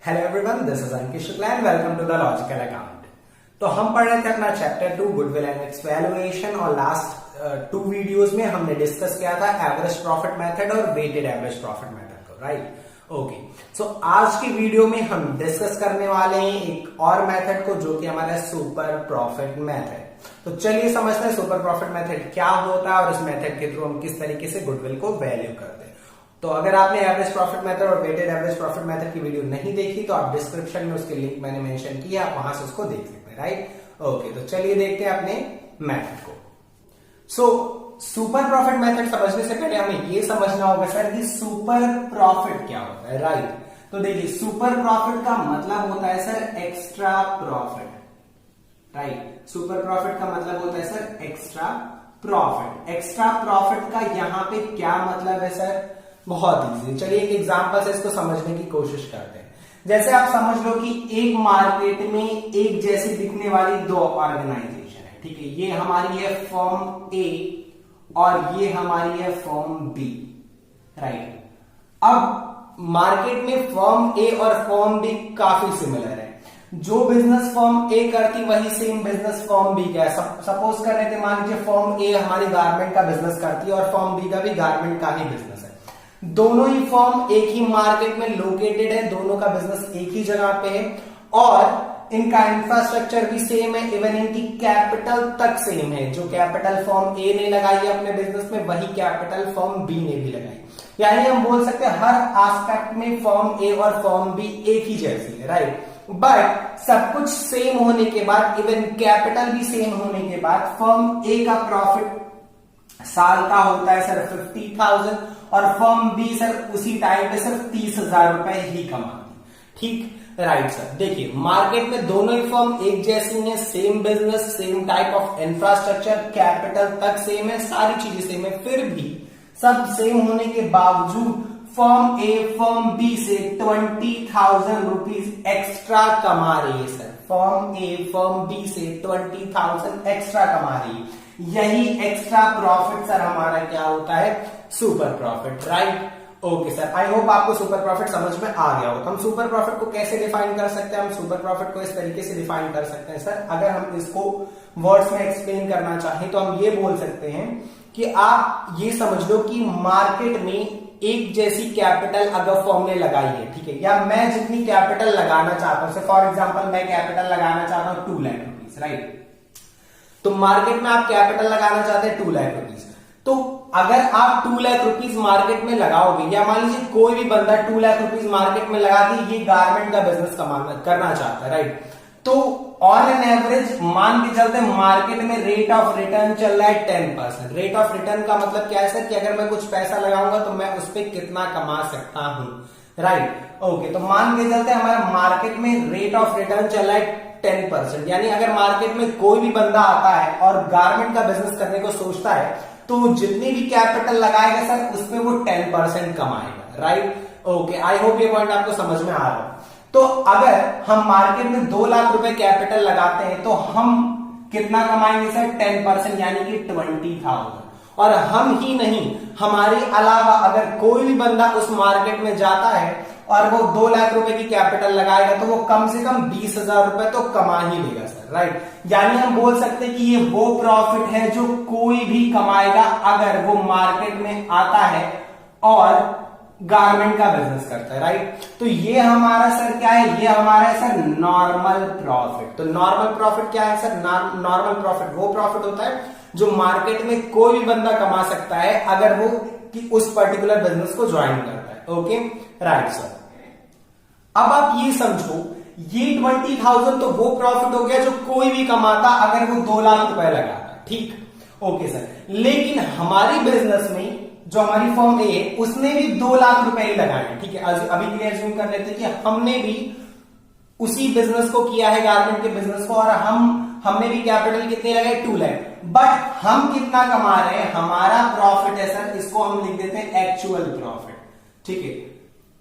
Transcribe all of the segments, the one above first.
Hello everyone, this is Ankit Shukla and welcome to the logical account. तो हम पढ़ रहे थे अपना chapter 2 goodwill and its valuation और लास्ट 2 वीडियोस में हमने डिस्कस किया था एवरेज प्रॉफिट मेथड और वेटेड एवरेज प्रॉफिट मेथड को, राइट? ओके, सो आज की वीडियो में हम डिस्कस करने वाले हैं एक और मेथड को जो कि हमारा सुपर प्रॉफिट मेथड। तो चलिए समझते हैं सुपर प्रॉफिट मेथड क्या होता है और इस मेथड के थ्रू हम किस तरीके से गुडविल को वैल्यू करते हैं। तो अगर आपने एवरेज प्रॉफिट मेथड और वेटेड एवरेज प्रॉफिट मेथड की वीडियो नहीं देखी तो आप डिस्क्रिप्शन में उसके लिंक मैंने मेंशन किया, आप वहां से उसको देख सकते हैं, राइट? ओके, तो चलिए देखते हैं अपने मेथड को। सो सुपर प्रॉफिट मेथड समझने से पहले हमें ये समझना होगा सर कि सुपर प्रॉफिट क्या होता है, राइट? तो देखिए, सुपर प्रॉफिट का मतलब होता है sir extra profit, right? Super profit का मतलब होता है sir extra profit. Extra profit का यहां पे क्या मतलब है सर? बहुत इजी। चलिए एक एग्जांपल से इसको समझने की कोशिश करते हैं। जैसे आप समझ लो कि एक मार्केट में एक जैसी दिखने वाली दो ऑर्गेनाइजेशन है, ठीक है? ये हमारी है फर्म ए और ये हमारी है फर्म बी, राइट? अब मार्केट में फर्म ए और फर्म बी काफी सिमिलर है। जो बिजनेस फर्म ए करती वही सेम बिजनेस फर्म बी का है। सपोज कर रहे थे, मान लीजिए फर्म ए हमारी गारमेंट का बिजनेस करती है और फर्म बी का भी गारमेंट का ही बिजनेस है। दोनों ही फर्म एक ही मार्केट में लोकेटेड है, दोनों का बिजनेस एक ही जगह पे है और इनका इंफ्रास्ट्रक्चर भी सेम है, इवन इनकी कैपिटल तक सेम है। जो कैपिटल फर्म ए ने लगाई है अपने बिजनेस में वही कैपिटल फर्म बी ने भी लगाई। यानी हम बोल सकते हैं हर एस्पेक्ट में फर्म ए और फर्म बी एक ही जैसी है, राइट? बट सब कुछ सेम होने के बाद, इवन कैपिटल भी सेम होने के बाद, फर्म ए का प्रॉफिट साल का होता है सर 50,000 और फर्म बी सर उसी टाइम पे सिर्फ 30,000 रुपए ही कमाती, ठीक? Right sir. देखिए, मार्केट में दोनों ही फर्म एक जैसी हैं, same business, same type of infrastructure, capital तक सेम है, सारी चीजें सेम है, फिर भी सब सेम होने के बावजूद फर्म ए फर्म बी से 20,000 रुपीज एक्स्ट्रा कमा रही है सर। फर्म ए फर्म बी से 20,000 एक्स्ट्रा कमा रही है। यही एक्स्ट्रा प्रॉफिट सर हमारा क्या होता है? Super profit, right? Okay sir, I hope आपको सुपर प्रॉफिट समझ में आ गया हो। तो हम सुपर प्रॉफिट को कैसे डिफाइन कर सकते हैं? हम सुपर प्रॉफिट को इस तरीके से डिफाइन कर सकते हैं सर, अगर हम इसको वर्ड्स में एक्सप्लेन करना चाहें तो हम ये बोल सकते हैं कि आप ये समझ लो कि मार्केट में एक जैसी कैपिटल अगर फर्म ने लगाई है, ठीक है? या मैं जितनी कैपिटल लगाना चाहता हूं, फॉर एग्जाम्पल मैं कैपिटल लगाना चाहता हूं 2 लाख रुपीज, राइट? तो मार्केट में आप कैपिटल लगाना चाहते हैं 2 लाख रुपीज। तो अगर आप 2 लाख रुपीज मार्केट में लगाओगे, या मान लीजिए कोई भी बंदा 2 लाख रुपीज मार्केट में लगा के ये गारमेंट का बिजनेस करना चाहता है, राइट? तो ऑन एन एवरेज मान के चलते मार्केट में रेट ऑफ रिटर्न चल रहा है 10%। रेट ऑफ रिटर्न का मतलब क्या है सर? कि अगर मैं कुछ पैसा लगाऊंगा तो मैं उस पर कितना कमा सकता हूं, राइट? ओके, तो मान के चलते हमारा मार्केट में रेट ऑफ रिटर्न चल रहा है 10%। यानी अगर मार्केट में कोई भी बंदा आता है और गारमेंट का बिजनेस करने को सोचता है तो जितनी भी कैपिटल लगाएगा सर उसमें वो 10% कमाएगा, राइट? ओके, आई होप ये पॉइंट आपको समझ में आ रहा है। तो अगर हम मार्केट में 2 लाख रुपए कैपिटल लगाते हैं तो हम कितना कमाएंगे सर? 10%, यानी कि 20,000। और हम ही नहीं, हमारे अलावा अगर कोई भी बंदा उस मार्केट में जाता है और वो 2 लाख रुपए की कैपिटल लगाएगा तो वो कम से कम 20,000 रुपए तो कमा ही लेगा सर, राइट? यानी हम बोल सकते हैं कि ये वो प्रॉफिट है जो कोई भी कमाएगा अगर वो मार्केट में आता है और गारमेंट का बिजनेस करता है, राइट? तो ये हमारा सर क्या है? ये हमारा है सर नॉर्मल प्रॉफिट। तो नॉर्मल प्रॉफिट क्या है सर? नॉर्मल प्रॉफिट वो प्रॉफिट होता है जो मार्केट में कोई भी बंदा कमा सकता है अगर वो कि उस पर्टिकुलर बिजनेस को ज्वाइन करता है। Okay, right sir. अब आप ये समझो, ये 20,000 तो वो प्रॉफिट हो गया जो कोई भी कमाता अगर वो 2 लाख रुपए लगाता, ठीक? ओके सर, लेकिन हमारी बिजनेस में जो हमारी फर्म ए है उसने भी 2 लाख रुपए ही लगाए, ठीक है? अभी क्लियर जूम कर लेते हैं कि हमने भी उसी बिजनेस को किया है, गारमेंट के बिजनेस को, और हमने भी कैपिटल कितने लगाए? 2 लाख। बट हम कितना कमा रहे हैं? हमारा प्रॉफिट है सर, इसको हम लिख देते हैं एक्चुअल प्रॉफिट, ठीक है?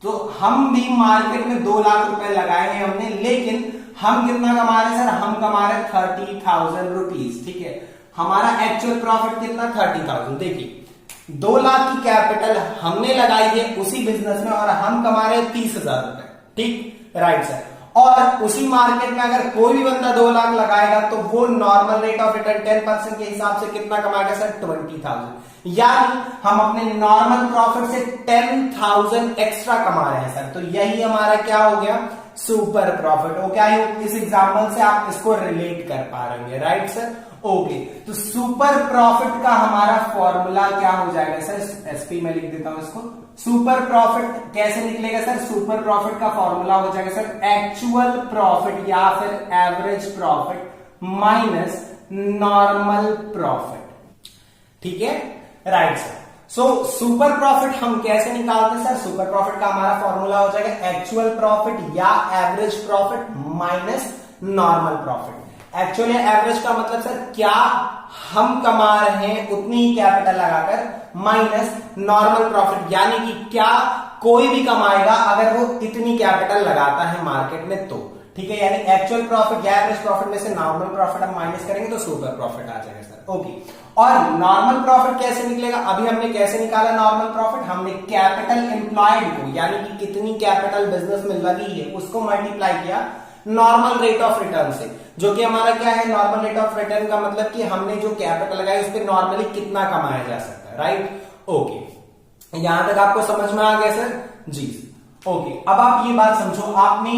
तो हम भी मार्केट में 2 लाख रुपए लगाए हैं हमने, लेकिन हम कितना कमा रहे हैं सर? हम कमा रहे हैं 30,000 रुपीज, ठीक है? हमारा एक्चुअल प्रॉफिट कितना? 30,000। देखिए, 2 लाख की कैपिटल हमने लगाई है उसी बिजनेस में और हम कमा रहे हैं 30,000 रुपए, ठीक, राइट सर। और उसी मार्केट में अगर कोई भी बंदा 2 लाख लगाएगा तो वो नॉर्मल रेट ऑफ रिटर्न 10% के हिसाब से कितना कमाएगा सर? 20,000। यानी हम अपने नॉर्मल प्रॉफिट से 10,000 एक्स्ट्रा कमा रहे हैं सर। तो यही हमारा क्या हो गया? Super profit. Okay, I hope इस एग्जांपल से आप इसको रिलेट कर पा रहे हैं, राइट सर? ओके, तो सुपर प्रॉफिट का हमारा फॉर्मूला क्या हो जाएगा सर? एसपी में लिख देता हूं इसको। सुपर प्रॉफिट कैसे निकलेगा सर? सुपर प्रॉफिट का फॉर्मूला हो जाएगा सर एक्चुअल प्रॉफिट या फिर average profit minus normal profit. ठीक है, right sir. So super profit हम कैसे निकालते हैं सर? सुपर प्रॉफिट का हमारा फॉर्मूला हो जाएगा एक्चुअल प्रॉफिट या average profit minus normal profit. Actual या एवरेज का मतलब सर क्या हम कमा रहे हैं उतनी ही कैपिटल लगाकर, माइनस नॉर्मल प्रॉफिट यानी कि क्या कोई भी कमाएगा अगर वो इतनी कैपिटल लगाता है मार्केट में तो। ठीक है, यानी एक्चुअल प्रॉफिट या एवरेज प्रॉफिट में से नॉर्मल प्रॉफिट हम माइनस करेंगे तो सुपर प्रॉफिट आ जाएगा सर। ओके, और नॉर्मल प्रॉफिट कैसे निकलेगा? अभी हमने कैसे निकाला नॉर्मल प्रॉफिट? हमने कैपिटल एम्प्लॉयड को यानी कि कितनी कैपिटल बिजनेस में लगी है उसको मल्टीप्लाई किया नॉर्मल रेट ऑफ रिटर्न से, जो कि हमारा क्या है? नॉर्मल रेट ऑफ रिटर्न का मतलब कि हमने जो कैपिटल लगाई उस पर नॉर्मली कितना कमाया जा सकता है, राइट? ओके, यहां तक आपको समझ में आ गया सर? जी, ओके। अब आप ये बात समझो, आपने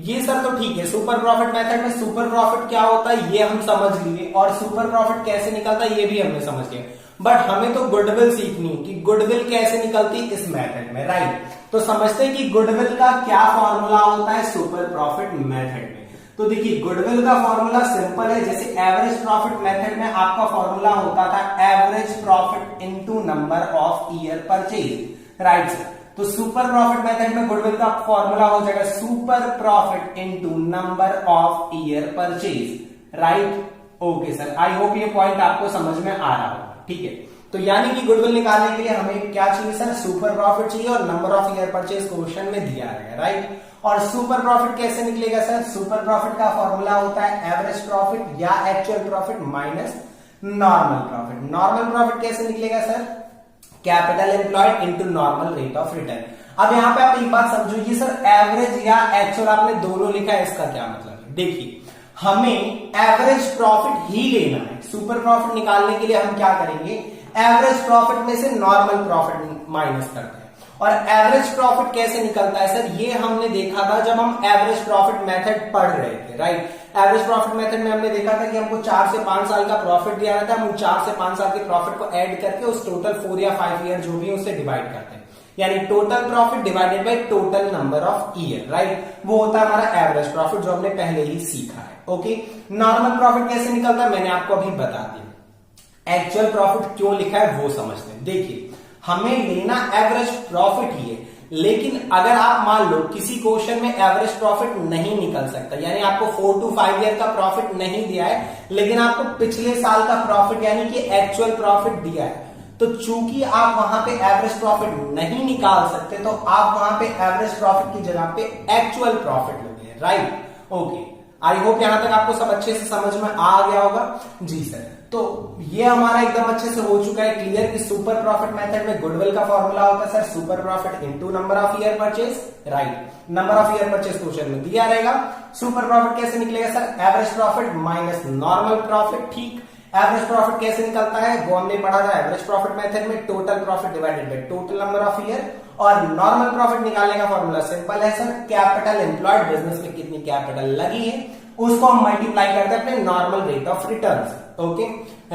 ये सर तो ठीक है, सुपर प्रॉफिट मेथड में सुपर प्रॉफिट क्या होता है ये हम समझ लिए, और सुपर प्रॉफिट कैसे निकलता है ये भी हमने समझ लिया। बट हमें तो गुडविल सीखनी है कि गुडविल कैसे निकलती है इस मेथड में, राइट? तो समझते हैं कि गुडविल का क्या फॉर्मूला होता है सुपर प्रॉफिट मेथड में। तो देखिए, गुडविल का फॉर्मूला सिंपल है। जैसे एवरेज प्रॉफिट मेथड में आपका फॉर्मूला होता था average profit into number of year purchase, right sir? तो सुपर प्रॉफिट मेथड में गुडविल का फॉर्मूला हो जाएगा super profit into number of year purchase, right? Okay sir, I hope ये पॉइंट आपको समझ में आ रहा होगा। ठीक है, तो यानी कि गुडविल निकालने के लिए हमें क्या चाहिए सर? सुपर प्रॉफिट चाहिए और number of year purchase question में दिया रहेगा, राइट? और सुपर प्रॉफिट कैसे निकलेगा सर? सुपर प्रॉफिट का फॉर्मूला होता है एवरेज प्रॉफिट या actual profit minus normal profit. Normal profit कैसे निकलेगा sir? Capital employed into normal rate of return. अब यहां पे आप एक बात समझो, ये सर एवरेज या एक्चुअल आपने दोनों लिखा है, इसका क्या मतलब है? देखिए, हमें एवरेज प्रॉफिट ही लेना है। सुपर प्रॉफिट निकालने के लिए हम क्या करेंगे? एवरेज प्रॉफिट में से नॉर्मल प्रॉफिट माइनस करते हैं। और एवरेज प्रॉफिट कैसे निकलता है सर? ये हमने देखा था जब हम एवरेज प्रॉफिट मेथड पढ़ रहे थे, राइट? एवरेज प्रॉफिट मेथड में हमने देखा था कि हमको 4 से 5 साल का प्रॉफिट दिया रहता है, हम 4 से 5 साल के प्रॉफिट को ऐड करके उस टोटल 4 या 5 ईयर जो भी है उससे डिवाइड करते हैं, यानी total profit divided by total number of year, right? वो होता है हमारा एवरेज प्रॉफिट जो हमने पहले ही सीखा है। ओके, नॉर्मल प्रॉफिट कैसे निकलता है मैंने आपको अभी बता दिया। एक्चुअल प्रॉफिट क्यों लिखा है वो समझते हैं। देखिए, हमें लेना एवरेज प्रॉफिट ही है, लेकिन अगर आप मान लो किसी क्वेश्चन में एवरेज प्रॉफिट नहीं निकल सकता, यानी आपको 4 to 5 ईयर का प्रॉफिट नहीं दिया है, लेकिन आपको पिछले साल का प्रॉफिट यानी कि एक्चुअल प्रॉफिट दिया है, तो चूंकि आप वहां पे एवरेज प्रॉफिट नहीं निकाल सकते तो आप वहां पे एवरेज प्रॉफिट की जगह पे एक्चुअल प्रॉफिट लेते हैं, राइट? ओके, आई होप यहां तक आपको सब अच्छे से समझ में आ गया होगा। जी सर, तो ये हमारा एकदम अच्छे से हो चुका है क्लियर कि सुपर प्रॉफिट मेथड में गुडविल का फॉर्मूला होता है sir super profit into number of year purchase, right? Number of year purchase question में दिया रहेगा। सुपर प्रॉफिट कैसे निकलेगा sir? Average profit minus normal profit, ठीक? एवरेज प्रॉफिट कैसे निकलता है वो हमने पढ़ा था एवरेज प्रॉफिट मेथड में, total profit divided by total number of year. और नॉर्मल प्रॉफिट निकालने का फॉर्मूला सिंपल है सर, कैपिटल एम्प्लॉयड, बिजनेस में कितनी कैपिटल लगी है उसको हम मल्टीप्लाई करते हैं अपने नॉर्मल रेट ऑफ रिटर्न से। Okay,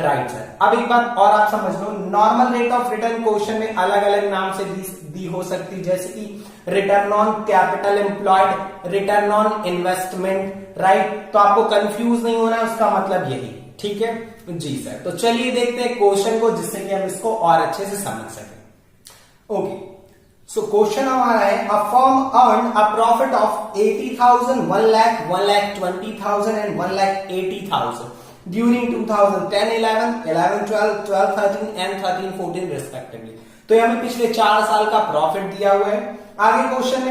right sir. अब एक बात और आप समझ लो, normal rate of return question में अलग अलग नाम से दी हो सकती, जैसे कि return on capital employed, return on investment, right? तो आपको कंफ्यूज नहीं होना है, उसका मतलब यही, ठीक है? जी सर, तो चलिए देखते हैं क्वेश्चन को, जिससे कि हम इसको और अच्छे से समझ सकें। ओके, सो क्वेश्चन हमारा है, a firm earn a profit of 80,000, 1 lakh, 1,20,000 and 1,80,000 during 2010, 11, 11, 12, 12, 13 and 13, 14 respectively. तो ये हमें पिछले 4 साल का प्रॉफिट दिया हुआ है। आगे क्वेश्चन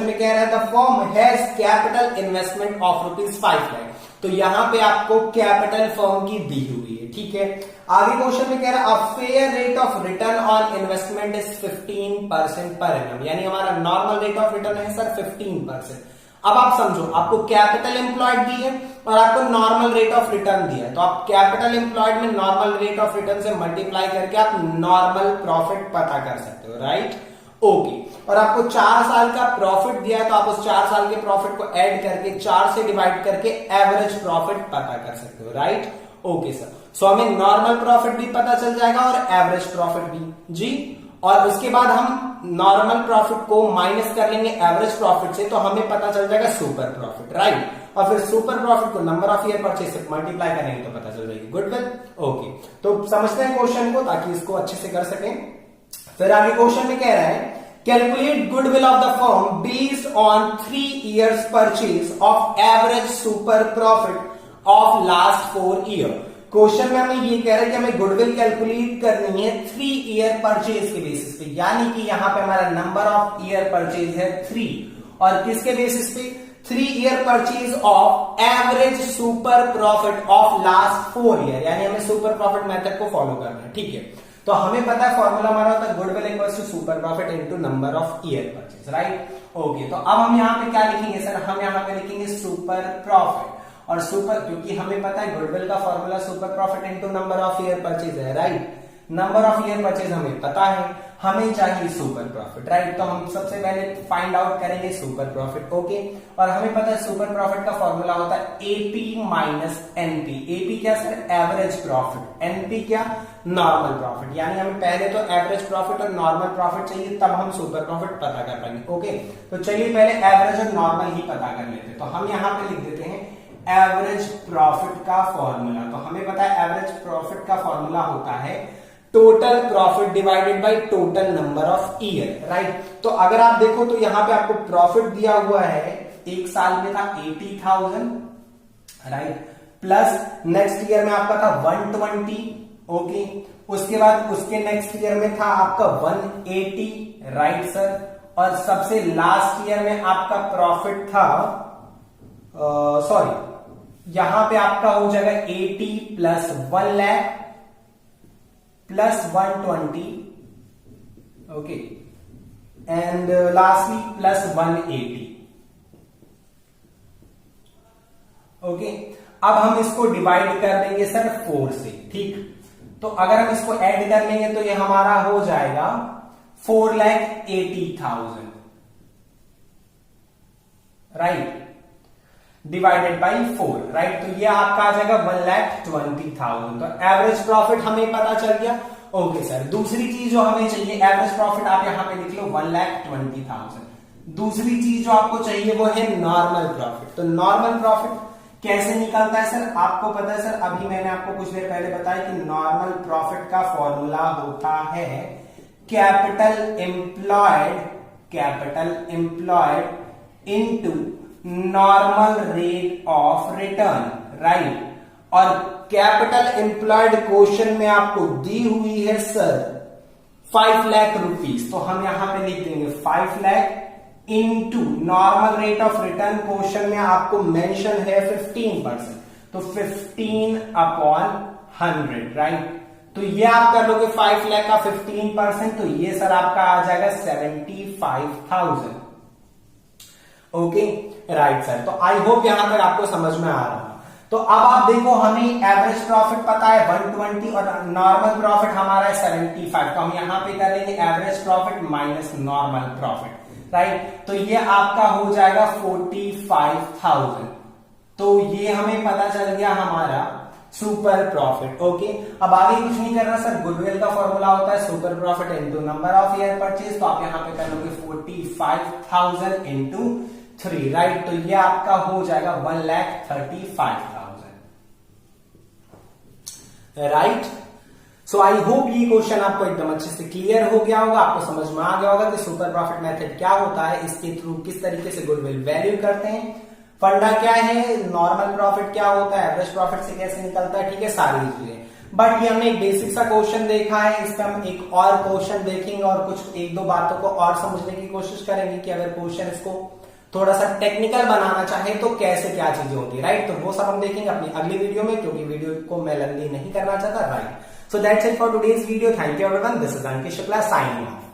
में कह रहा है the firm has capital investment of ₹5 lakh. तो यहां पे आपको कैपिटल फर्म की दी हुई है, ठीक है। आगे क्वेश्चन में कह रहा है fair rate of return on investment is 15% per annum, यानी हमारा नॉर्मल रेट ऑफ रिटर्न है सर 15%। अब आप समझो, आपको कैपिटल एम्प्लॉयड दी है और आपको नॉर्मल रेट ऑफ रिटर्न दिया है, तो आप कैपिटल एम्प्लॉयड में नॉर्मल रेट ऑफ रिटर्न से मल्टीप्लाई करके आप नॉर्मल प्रॉफिट पता कर सकते हो, राइट। ओके, और आपको 4 साल का प्रॉफिट दिया है, तो आप उस 4 साल के प्रॉफिट को ऐड करके 4 से डिवाइड करके एवरेज प्रॉफिट पता कर सकते हो, राइट। ओके सर, सो हमें नॉर्मल प्रॉफिट भी पता चल जाएगा और एवरेज प्रॉफिट भी जी। और उसके बाद हम नॉर्मल प्रॉफिट को माइनस कर लेंगे एवरेज प्रॉफिट से, तो हमें पता चल जाएगा सुपर प्रॉफिट, राइट। और फिर सुपर प्रॉफिट को नंबर ऑफ ईयर परचेज से मल्टीप्लाई करेंगे तो पता चल जाएगी गुडविल। ओके, तो समझते हैं क्वेश्चन को ताकि इसको अच्छे से कर सकें। फिर आगे क्वेश्चन में कह रहा है calculate goodwill of the firm based on 3 years purchase of average super profit of last 4 year। Question में हमें ये कह रहा है कि हमें गुडविल कैलकुलेट करनी है 3 year परचेज के बेसिस पे, यानी कि यहां पे हमारा नंबर ऑफ ईयर परचेज है 3 और किसके बेसिस पे 3 year purchase of average super profit of last 4 year, यानी हमें सुपर प्रॉफिट मेथड को फॉलो करना है, ठीक है। तो हमें पता है फॉर्मूला हमारा होता है goodwill equals to super profit into number of year purchase, right. Okay, तो अब हम यहां पे क्या लिखेंगे सर, हम यहां पे लिखेंगे सुपर प्रॉफिट और सुपर, क्योंकि हमें पता है गुडविल का formula super profit into number of year purchase है, right. Number of year purchase हमें पता है, हमें चाहिए सुपर प्रॉफिट, राइट। तो हम सबसे पहले फाइंड आउट करेंगे सुपर प्रॉफिट, ओके। और हमें पता है सुपर प्रॉफिट का फॉर्मूला होता है एपी माइनस एनपी। एपी क्या सर, एवरेज प्रॉफिट, एनपी क्या, नॉर्मल प्रॉफिट, यानी हमें पहले तो एवरेज प्रॉफिट और नॉर्मल प्रॉफिट चाहिए, तब हम सुपर प्रॉफिट पता कर पाएंगे, ओके। तो चलिए पहले एवरेज और नॉर्मल ही पता कर लेते हैं। तो हम यहां पे लिख देते हैं एवरेज प्रॉफिट का फॉर्मूला। तो हमें पता है एवरेज प्रॉफिट का फॉर्मूला होता है total profit divided by total number of year, right. तो अगर आप देखो तो यहां पे आपको प्रॉफिट दिया हुआ है, एक साल में था 80,000, राइट, प्लस नेक्स्ट ईयर में आपका था 120, ओके। उसके बाद उसके नेक्स्ट ईयर में था आपका 180, राइट सर। और सबसे लास्ट ईयर में आपका प्रॉफिट था सॉरी यहां पे आपका हो जाएगा 80 plus 1 lakh plus 120, okay, and lastly plus 180, okay. अब हम इसको डिवाइड कर देंगे सर 4 से, ठीक। तो अगर हम इसको ऐड कर लेंगे तो ये हमारा हो जाएगा 4,80,000, राइट, डिवाइडेड बाई 4, राइट। तो ये आपका आ जाएगा 1,20,000। तो एवरेज प्रॉफिट हमें पता चल गया, ओके सर। दूसरी चीज जो हमें चाहिए, एवरेज प्रॉफिट आप यहां पे लिख लो 1,20,000। दूसरी चीज जो आपको चाहिए वो है नॉर्मल प्रॉफिट। तो नॉर्मल प्रॉफिट कैसे निकलता है सर, आपको पता है सर, अभी मैंने आपको कुछ देर पहले बताया कि नॉर्मल प्रॉफिट का फॉर्मूला होता है capital employed into normal rate of return, right. और कैपिटल एम्प्लॉयड क्वेश्चन में आपको दी हुई है सर 5 लाख रुपीस, तो हम यहां पे लिख देंगे 5 lakh into normal rate of return question में आपको मेंशन है 15%, तो 15/100, राइट। तो ये आप कर लोगे 5 लाख का 15%, तो ये सर आपका आ जाएगा 75,000, ओके, राइट सर। तो आई होप यहां तक आपको समझ में आ रहा है। तो अब आप देखो, हमें एवरेज प्रॉफिट पता है 120 और नॉर्मल प्रॉफिट हमारा है 75, तो हम यहां पे कर लेंगे average profit minus normal profit, right. तो ये आपका हो जाएगा 45,000। तो ये हमें पता चल गया हमारा सुपर प्रॉफिट, ओके। अब आगे कुछ नहीं करना सर, गुडविल का फॉर्मूला होता है super profit into number of year purchase. तो आप यहां पे कर लोगे 45,000 इनटू 3, राइट। तो ये आपका हो जाएगा 1,35,000, राइट। सो आई होप ये क्वेश्चन आपको एकदम अच्छे से क्लियर हो गया होगा, आपको समझ में आ गया होगा कि सुपर प्रॉफिट मेथड क्या होता है, इसके थ्रू किस तरीके से गुडविल वैल्यू करते हैं, फंडा क्या है, नॉर्मल प्रॉफिट क्या होता है, एवरेज प्रॉफिट से कैसे निकलता है, ठीक है, सारी चीजें। बट ये हमने एक बेसिक सा क्वेश्चन देखा है, इस पर हम एक और क्वेश्चन देखेंगे और कुछ 1-2 बातों को और समझने की कोशिश करेंगे कि अगर क्वेश्चन इसको थोड़ा सा टेक्निकल बनाना चाहे तो कैसे क्या चीजें होती है, राइट। तो वो सब हम देखेंगे अपनी अगली वीडियो में, क्योंकि वीडियो को मैं लंबी नहीं करना चाहता, right. So that's it for today's video. Thank you everyone, this is Ankit Shukla signing off.